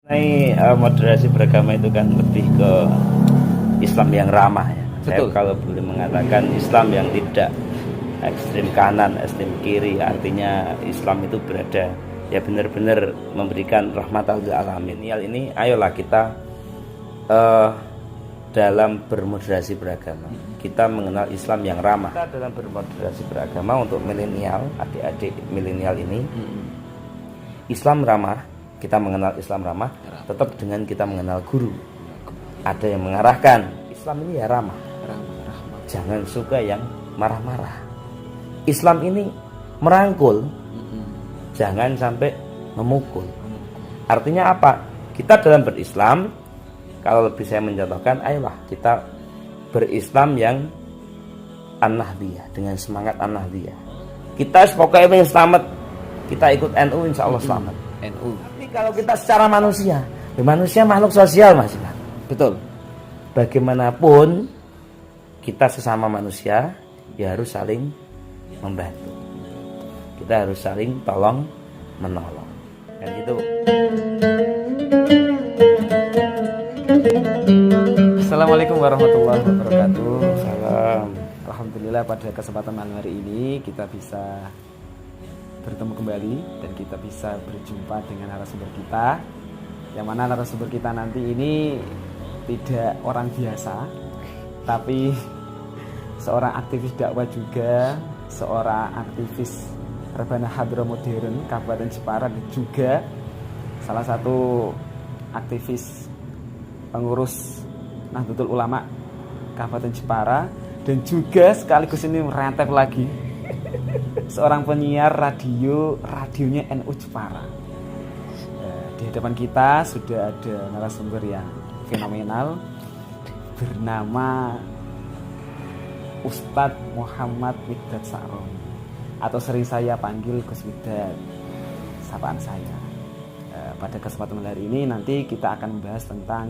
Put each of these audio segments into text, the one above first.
Moderasi beragama itu kan lebih ke Islam yang ramah ya. Betul. Saya kalau boleh mengatakan Islam yang tidak ekstrem kanan, ekstrem kiri, artinya Islam itu berada ya benar-benar memberikan rahmatal lil alamin. Ini ayolah kita dalam bermoderasi beragama kita mengenal Islam yang ramah. Kita dalam bermoderasi beragama untuk milenial, adik-adik milenial ini Islam ramah. Kita mengenal Islam ramah tetap dengan kita mengenal guru. Ada yang mengarahkan Islam ini ya ramah. Jangan suka yang marah-marah. Islam ini merangkul. Jangan sampai memukul. Artinya apa? Kita dalam berislam, kalau lebih saya mencontohkan, ayolah kita berislam yang an-nahdiyah, dengan semangat an-nahdiyah. Kita pokoknya pengen selamat. Kita ikut NU, insya Allah selamat. NU. Tapi kalau kita secara manusia, manusia makhluk sosial, Mas. Betul. Bagaimanapun kita sesama manusia ya harus saling membantu. Kita harus saling tolong menolong. Kan gitu. Assalamualaikum warahmatullahi wabarakatuh. Salam. Alhamdulillah pada kesempatan malam hari ini kita bisa bertemu kembali dan kita bisa berjumpa dengan narasumber kita, yang mana narasumber kita nanti ini tidak orang biasa, tapi seorang aktivis dakwah juga, seorang aktivis Rebana Hadroh Modern Kabupaten Jepara, dan juga salah satu aktivis pengurus Nahdlatul Ulama Kabupaten Jepara, dan juga sekaligus ini merantep lagi seorang penyiar radionya NU Jepara. Di hadapan kita sudah ada narasumber yang fenomenal bernama Ustadz Muhammad Widad Sa'romi, atau sering saya panggil Gus Widad, sapaan saya. Pada kesempatan hari ini nanti kita akan membahas tentang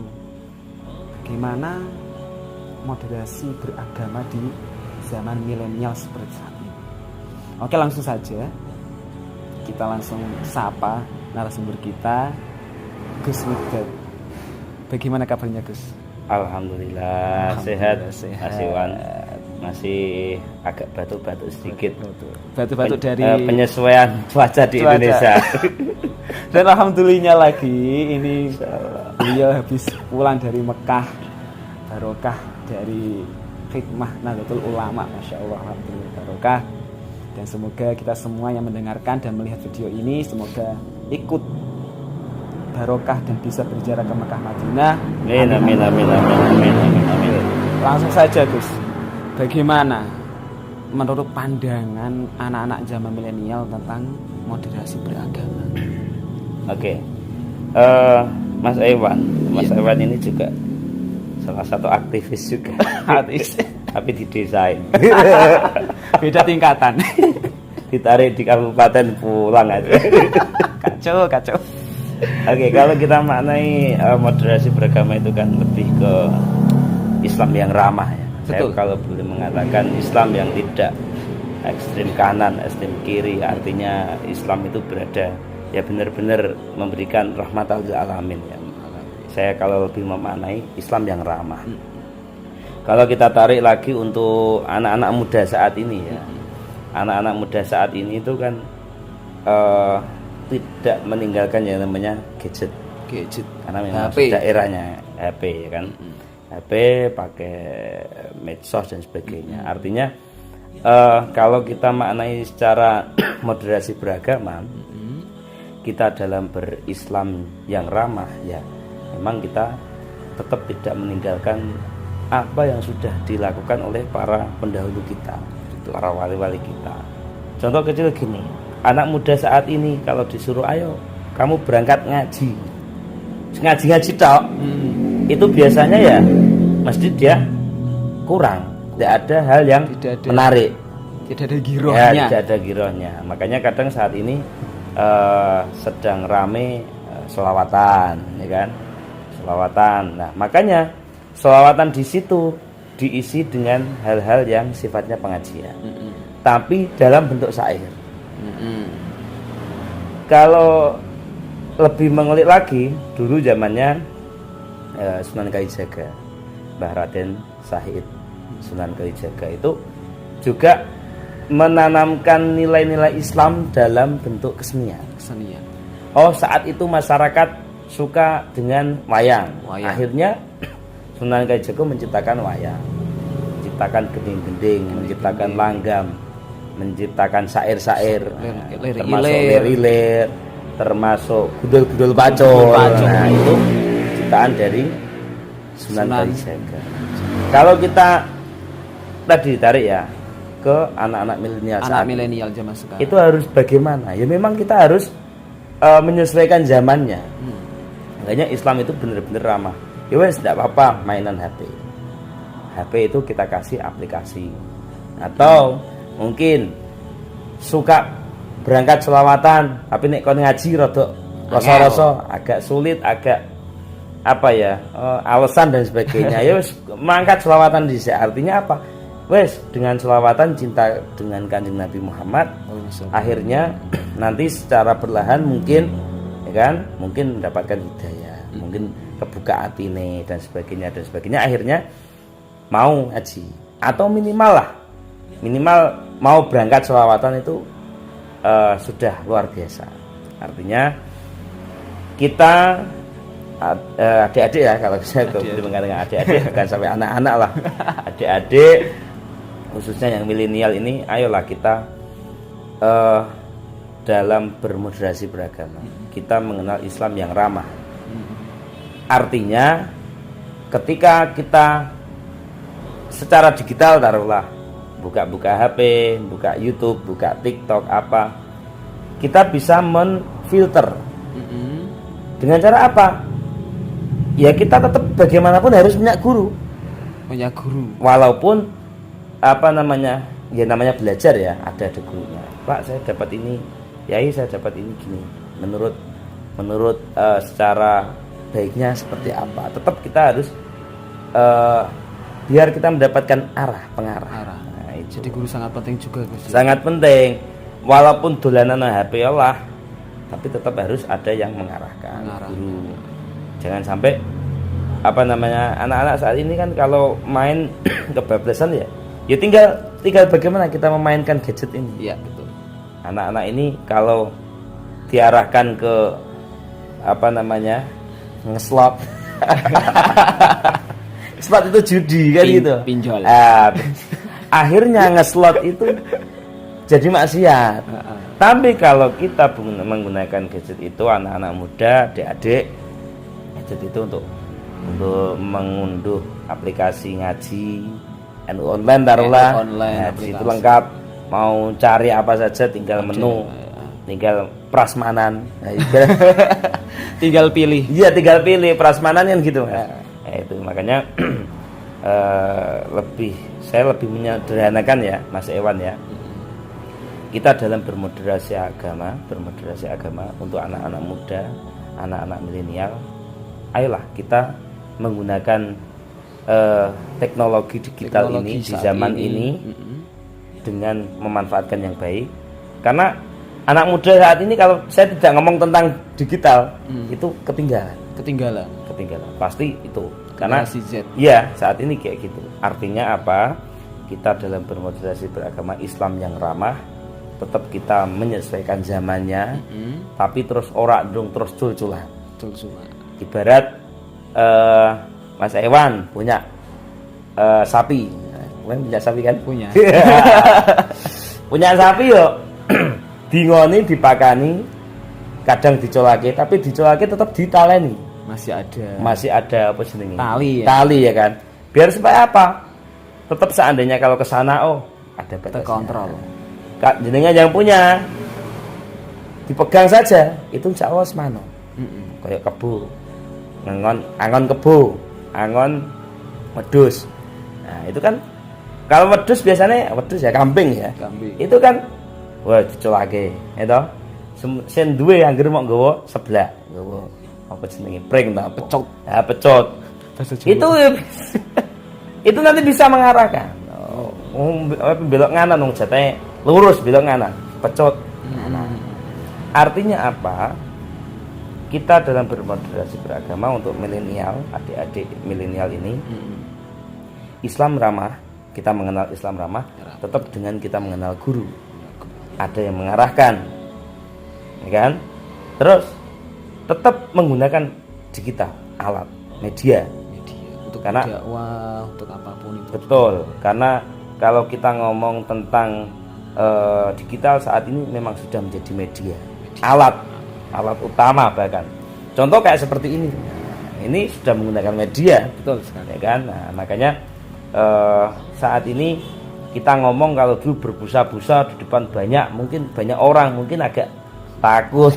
bagaimana moderasi beragama di zaman milenial seperti saat ini. Oke, langsung saja kita langsung sapa narasumber kita, Gus Widad. Bagaimana kabarnya, Gus? Alhamdulillah sehat. Sehat. Masih agak batuk-batuk sedikit. Batuk-batuk dari penyesuaian cuaca di Indonesia. Dan alhamdulillah lagi ini beliau habis pulang dari Mekah, barokah dari khidmah Nahdlatul Ulama, masya Allah, alhamdulillah barokah. Dan semoga kita semua yang mendengarkan dan melihat video ini semoga ikut barokah dan bisa berjarak ke Mekah Madinah. Amin. Langsung saja, Gus. Bagaimana menurut pandangan anak-anak zaman milenial tentang moderasi beragama? Oke. Mas Iwan ini juga salah satu aktivis juga. Tapi didesain. Beda tingkatan. Ditarik di kabupaten pulang aja. Kacau. Oke, kalau kita maknai moderasi beragama itu kan lebih ke Islam yang ramah ya. Betul. Saya kalau boleh mengatakan Islam yang tidak ekstrem kanan, ekstrem kiri, artinya Islam itu berada ya benar-benar memberikan rahmatal lil alamin ya. Saya kalau lebih memaknai Islam yang ramah. Kalau kita tarik lagi untuk anak-anak muda saat ini ya, anak-anak muda saat ini itu kan tidak meninggalkan yang namanya gadget, karena memang HP. sudah eranya HP kan, HP pakai medsos dan sebagainya. Artinya kalau kita maknai secara moderasi beragama, kita dalam berislam yang ramah ya, memang kita tetap tidak meninggalkan apa yang sudah dilakukan oleh para pendahulu kita, para wali-wali kita. Contoh kecil gini, anak muda saat ini kalau disuruh ayo kamu berangkat ngaji tok, itu biasanya ya mesti dia kurang, tidak ada hal yang menarik, tidak ada girohnya. Ya, tidak ada girohnya. Makanya kadang saat ini sedang rame sholawatan, ya kan? Sholawatan. Nah, makanya sholawatan di situ diisi dengan hal-hal yang sifatnya pengajian, tapi dalam bentuk syair. Kalau lebih mengulik lagi, dulu zamannya Sunan Kalijaga, Mbah Raden Said Sunan Kalijaga itu juga menanamkan nilai-nilai Islam dalam bentuk kesenian. Oh, saat itu masyarakat suka dengan wayang. Akhirnya Sunan Kalijaga menciptakan wayang, menciptakan gending-gending, menciptakan langgam, menciptakan syair-syair, termasuk lir-lir, termasuk gudul-gudul pacul. Nah, itu ciptaan dari Sunan Kalijaga. Kalau kita tadi tarik ya ke anak-anak milenial zaman sekarang, itu harus bagaimana? Ya memang kita harus menyesuaikan zamannya. Makanya Islam itu benar-benar ramah. Ya wes tidak apa-apa mainan HP. HP itu kita kasih aplikasi. Atau mungkin suka berangkat selawatan, tapi nek kon ngaji rada rasa-rasa agak sulit, agak apa ya, alasan dan sebagainya. Ya wes mangkat selawatan di sini. Artinya apa? Wes dengan selawatan cinta dengan Kanjeng Nabi Muhammad, akhirnya nanti secara perlahan mungkin ya kan, mungkin mendapatkan hidayah, mungkin kebuka atine dan sebagainya. Akhirnya mau ngaji atau minimal mau berangkat selawatan itu sudah luar biasa. Artinya kita adik-adik ya, kalau saya mengatakan adik-adik bukan sampai anak-anak lah, adik-adik khususnya yang milenial ini, ayolah kita dalam bermoderasi beragama, kita mengenal Islam yang ramah. Artinya ketika kita secara digital taruhlah buka HP, buka YouTube, buka TikTok apa, kita bisa menfilter. Dengan cara apa? Ya kita tetap bagaimanapun harus punya guru. Walaupun apa namanya, ya namanya belajar ya, ada gurunya. Pak, saya dapat ini, Yai saya dapat ini gini. Menurut secara baiknya seperti apa? Tetap kita harus biar kita mendapatkan pengarah. Nah, itu. Jadi guru sangat penting juga, Gus. Sangat penting. Walaupun dolanan HP Allah, tapi tetap harus ada yang mengarahkan. Guru. Jangan sampai apa namanya, anak-anak saat ini kan kalau main kebablasan ya tinggal bagaimana kita memainkan gadget ini. Iya, betul. Anak-anak ini kalau diarahkan ke apa namanya, ngeslot. Slot itu judi kan gitu. Pinjol. Akhirnya ngeslot itu jadi maksiat. Tapi kalau kita menggunakan gadget itu, anak-anak muda, adik-adik, gadget itu untuk mengunduh aplikasi ngaji, online taruhlah. Ngaji itu lengkap. Mau cari apa saja tinggal menu, tinggal prasmanan. Tinggal pilih. Iya, tinggal pilih prasmanan kan gitu. Itu makanya saya lebih menyederhanakan ya, Mas Ewan ya. Kita dalam bermoderasi agama untuk anak-anak muda, anak-anak milenial, ayolah kita menggunakan teknologi digital ini di zaman ini dengan memanfaatkan yang baik. Karena anak muda saat ini, kalau saya tidak ngomong tentang digital, itu ketinggalan. Pasti itu. Karena iya, saat ini kayak gitu. Artinya apa? Kita dalam bermoderasi beragama Islam yang ramah, tetap kita menyesuaikan zamannya, tapi terus terus cul-culan. Ibarat Mas Ewan punya sapi. Punya sapi kan? Punya. Punya sapi yo. Dingoni dipakani, kadang dicolake, tapi dicolake tetap ditaleni. Masih ada apa jenenge? Tali ya kan. Biar supaya apa? Tetap seandainya kalau ke sana ada batasnya. Terkontrol. Jenengan yang punya dipegang saja, itu insya Allah semano. Kayak kebo. Angon kebo, angon wedhus. Nah, itu kan kalau wedhus biasanya ya kambing ya. Itu kan dicolake, itu. Sen duwe anggere mok nggawa seblak, nggawa apa jenenge? Pring ta, pecot. Ya, pecot. Itu nanti bisa mengarahkan. Belok nganan wong jatahe lurus, belok nganan, pecot. Artinya apa? kita dalam bermoderasi beragama untuk milenial, adik-adik milenial ini, Islam ramah, kita mengenal Islam ramah, tetap dengan kita mengenal guru. Ada yang mengarahkan, ya kan? Terus tetap menggunakan digital, alat, media untuk karena dakwah, untuk apapun itu. Betul, karena kalau kita ngomong tentang digital saat ini memang sudah menjadi media, alat utama bahkan. Contoh kayak seperti ini sudah menggunakan media, betul sekali, ya kan? Nah, makanya saat ini kita ngomong kalau dulu berbusa-busa di depan banyak orang mungkin agak takut,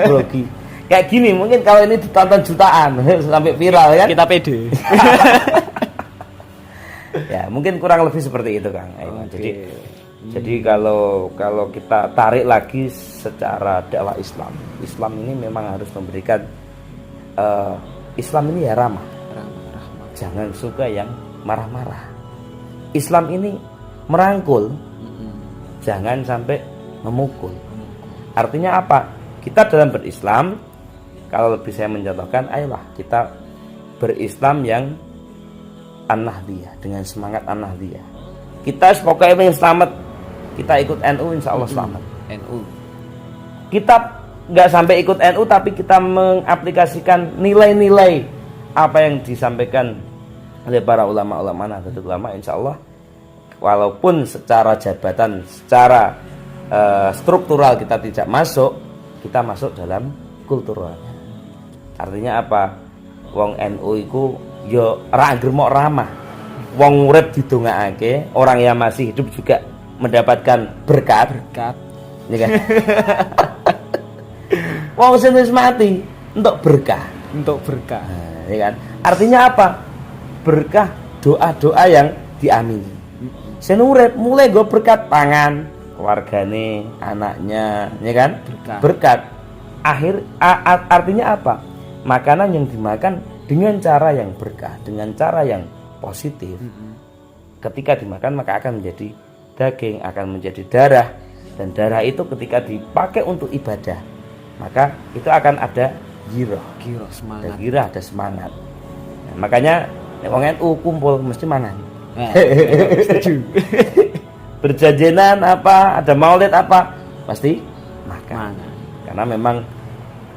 grogi. Kayak gini mungkin kalau ini ditonton jutaan sampai viral kan? Kita pede. Ya mungkin kurang lebih seperti itu Kang. Jadi kalau kita tarik lagi secara dakwah Islam ini memang harus memberikan Islam ini ya ramah. Jangan suka yang marah-marah. Islam ini merangkul, jangan sampai memukul. Artinya apa? Kita dalam berislam, kalau lebih saya mencontohkan, ayolah kita berislam yang an-nahdiyah, dengan semangat an-nahdiyah. Kita pokoknya pengen selamat, kita ikut NU insya Allah selamat. NU. Kita nggak sampai ikut NU tapi kita mengaplikasikan nilai-nilai apa yang disampaikan oleh para ulama-ulama Nahdlatul Ulama, insya Allah walaupun secara jabatan, secara struktural kita tidak masuk, kita masuk dalam kulturalnya. Artinya apa? Wong NU iku yo ra anggere ramah. Wong urip didongakake, orang yang masih hidup juga mendapatkan berkat. Ya kan? Wong sing wis mati untuk berkah. Nah, ya kan? Artinya apa? Berkah doa-doa yang diamini. Sing urip mulai go berkat pangan, keluargane, anaknya, ya kan? Berkat. Artinya apa? Makanan yang dimakan dengan cara yang berkah, dengan cara yang positif. Ketika dimakan maka akan menjadi daging, akan menjadi darah, dan darah itu ketika dipakai untuk ibadah maka itu akan ada giroh semangat. Ada semangat. Nah, makanya wong NU kumpul mesti mangan. Setuju. Berjajanan apa, ada maulid apa, pasti makan. Karena memang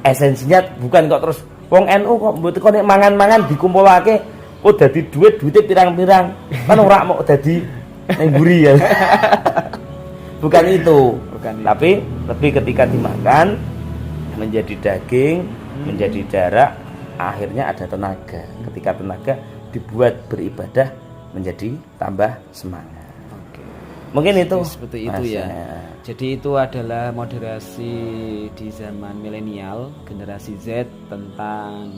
esensinya bukan kok terus wong NU kok mboten kok nek mangan-mangan dikumpulake kok dadi duitnya pirang-pirang. Kan ora mau dadi ning mburi ya. Bukan itu. Tapi lebih ketika dimakan menjadi daging, menjadi darah, akhirnya ada tenaga. Ketika tenaga dibuat beribadah menjadi tambah semangat. Mungkin itu seperti itu ya. Jadi itu adalah moderasi di zaman milenial, generasi Z tentang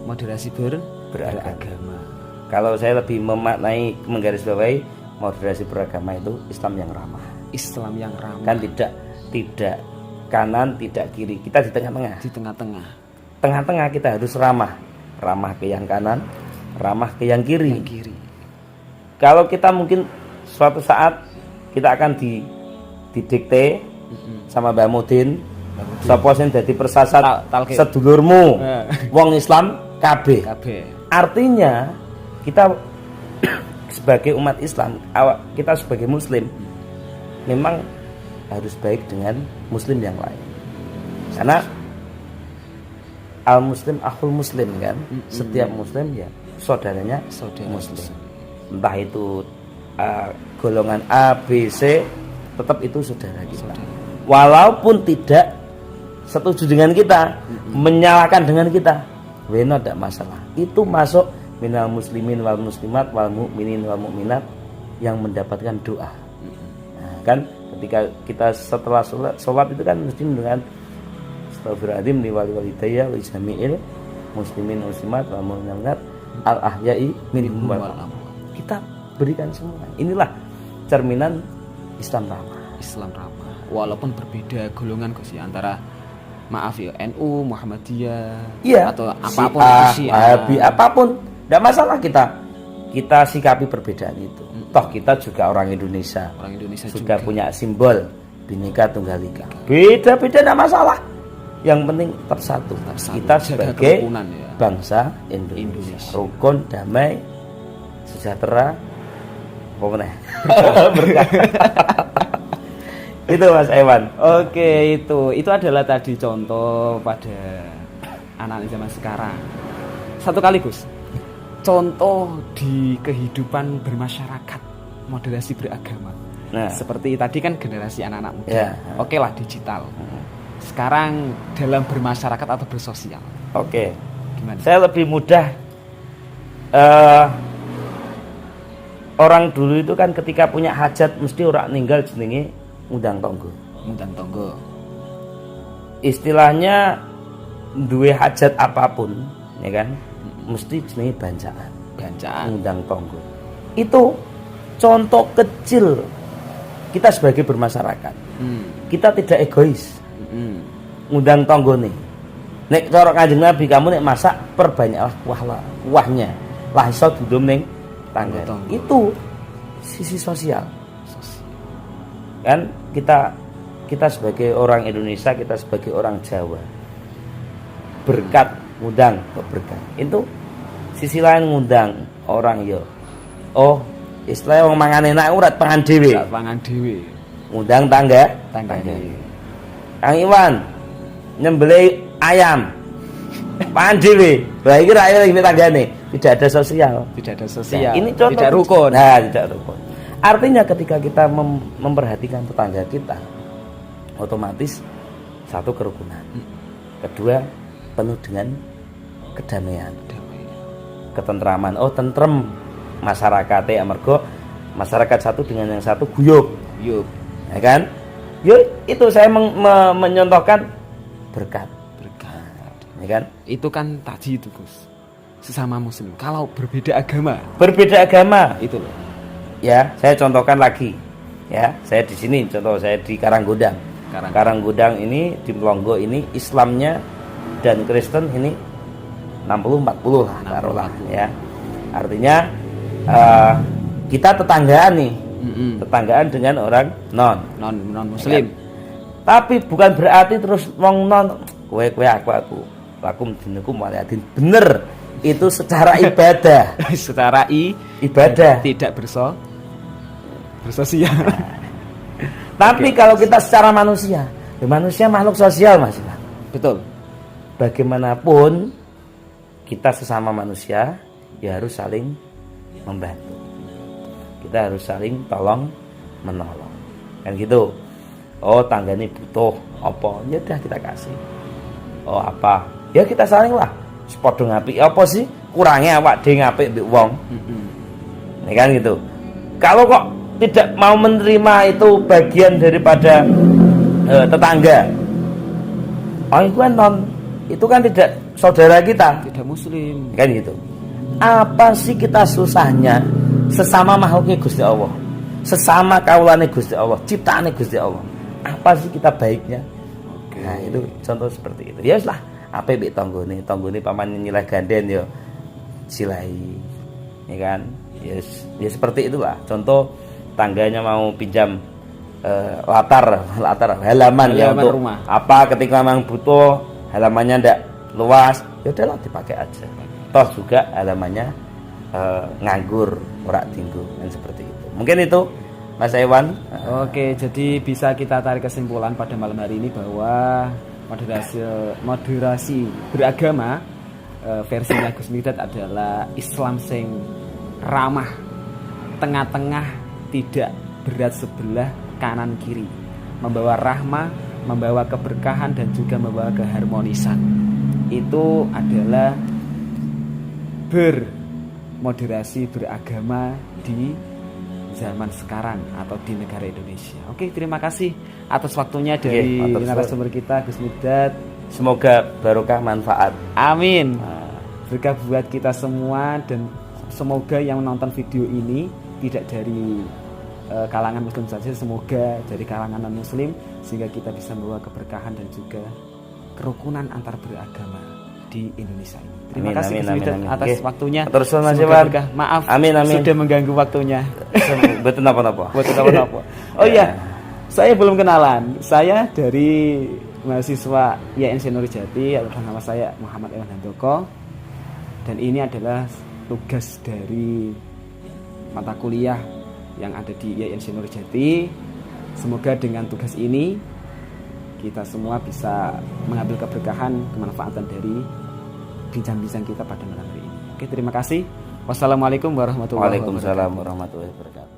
moderasi beragama. Kalau saya lebih memaknai menggarisbawahi moderasi beragama itu Islam yang ramah. Kan tidak kanan, tidak kiri. Kita di tengah-tengah. Tengah-tengah kita harus ramah ke yang kanan, ramah ke yang kiri. Kalau kita mungkin suatu saat kita akan didikte sama Mbak Mudin, sapa sing dadi persasat sedulurmu, wong Islam kabeh. Artinya kita sebagai umat Islam, kita sebagai muslim memang harus baik dengan muslim yang lain. Karena al muslim akhul muslim kan. Setiap muslim ya saudaranya muslim. Entah itu golongan A, B, C, tetap itu saudara kita. Walaupun tidak setuju dengan kita, menyalahkan dengan kita, wena tidak masalah. Itu masuk minal muslimin wal muslimat wal mu'minin wal mu'minat yang mendapatkan doa. Nah, kan ketika kita setelah sholat itu kan mesti dengan astagfirullahaladzim li wali walidayya wa jami'il muslimin muslimat wal mu'minat al ahya'i minhum wal amwat. Kita berikan semua. Inilah cerminan Islam ramah. Walaupun berbeda golongan Gus antara NU, Muhammadiyah, atau apapun apapun, tidak masalah kita sikapi perbedaan itu. Toh kita juga orang Indonesia juga punya simbol Bhinneka Tunggal Ika. Beda-beda tidak masalah. Yang penting tetap satu. Kita sebagai bangsa Indonesia. Rukun, damai, sejahtera, apa meneh? Itu Mas Ewan. Oke, itu adalah tadi contoh pada anak zaman sekarang. Satu kali Gus, contoh di kehidupan bermasyarakat, moderasi beragama. Nah, seperti tadi kan generasi anak-anak muda. Ya. Oke lah digital. Sekarang dalam bermasyarakat atau bersosial. Oke. Gimana? Saya lebih mudah. Orang dulu itu kan ketika punya hajat mesti orang ninggal jenenge ngundang tonggo. Ngundang tonggo. Istilahnya duwe hajat apapun, ya kan? Mesti jenenge bancaan. Ngundang tonggo. Itu contoh kecil kita sebagai bermasyarakat. Kita tidak egois. Ngundang tonggo nih. Nek cara Kanjeng Nabi kamu nek masak perbanyaklah kuahnya. Lah iso dudum ning tangga. Itu sisi sosial. Kan kita sebagai orang Indonesia, kita sebagai orang Jawa, berkat ngundang berkat. Itu sisi lain ngundang orang yo. Oh, istilahnya wong mangan enak urat pangan dhewe. Ngundang tangga. Kang Iwan nyembelih ayam. Pangan dhewe. Lah iki rakyat iki tanggane, tidak ada sosial. Nah, ini contoh tidak rukun. Nah, tidak rukun. Artinya ketika kita memperhatikan tetangga kita, otomatis satu kerukunan. Kedua, penuh dengan kedamaian. Ketentraman. Oh, tentrem masyarakatnya amarga masyarakat satu dengan yang satu guyub. Ya kan? Yo, itu saya menyontohkan berkat. Ya kan? Itu kan tadi itu Gus. Sesama muslim. Kalau berbeda agama itu loh. Ya, saya contohkan lagi. Ya, saya di sini contoh saya di Karanggodang. Karanggodang ini di Melongo ini Islamnya dan Kristen ini 60-40 lah taruhlah ya. Artinya kita tetanggaan nih. Tetanggaan dengan orang non muslim. Ya. Tapi bukan berarti terus wong non kowe aku lakum dinukum waliadin. Bener. Itu secara ibadah. Ibadah tidak bersosial. Tapi kalau kita secara manusia makhluk sosial Mas. Betul. Bagaimanapun kita sesama manusia ya harus saling membantu. Kita harus saling tolong menolong. Kan gitu. Oh, tanggane butuh apa? Ya udah kita kasih. Oh, apa? Ya kita saling lah. Sepodo ngapik apa sih? Kurangnya awak dhewe ngapik mbek wong. Ya kan gitu. Kalau kok tidak mau menerima itu bagian daripada tetangga. Oh, itu kan tidak saudara kita, tidak muslim. Kan gitu. Apa sih kita susahnya sesama makhluknya Gusti Allah, sesama kaulane Gusti Allah, ciptaane Gusti Allah. Apa sih kita baiknya? Oke. Nah, itu contoh seperti itu. Ya wis lah, ape mbek tanggane paman nyileh ganden yo silahi. Ya kan? Ya seperti itulah. Contoh tangganya mau pinjam latar halaman ya untuk rumah. Apa ketika memang butuh halamannya ndak luas, ya udahlah dipakai aja. Toh juga halamannya nganggur, ora tinggu dan seperti itu. Mungkin itu Mas Ewan. Oke, jadi bisa kita tarik kesimpulan pada malam hari ini bahwa moderasi beragama versinya Gus Mihdad adalah Islam sing ramah, tengah-tengah, tidak berat sebelah kanan kiri, membawa rahmah, membawa keberkahan dan juga membawa keharmonisan. Itu adalah bermoderasi beragama di zaman sekarang atau di negara Indonesia. Oke, terima kasih atas waktunya dari narasumber kita Gus Mihdad. Semoga barokah manfaat. Amin. Berkah buat kita semua dan semoga yang menonton video ini tidak dari kalangan muslim saja, semoga dari kalangan non muslim sehingga kita bisa membawa keberkahan dan juga kerukunan antar beragama di Indonesia ini. Terima kasih atas waktunya. Terus maaf sudah mengganggu waktunya. Betul apa-apa. Oh iya, saya belum kenalan. Saya dari mahasiswa IAIN Senurjati atas nama saya Muhammad Ewan Handoko, dan ini adalah tugas dari mata kuliah yang ada di IAIN Senurjati. Semoga dengan tugas ini kita semua bisa mengambil keberkahan, kemanfaatan dari bincang-bincang kita pada malam hari ini. Oke, terima kasih. Wassalamualaikum warahmatullahi wabarakatuh. Waalaikumsalam warahmatullahi wabarakatuh.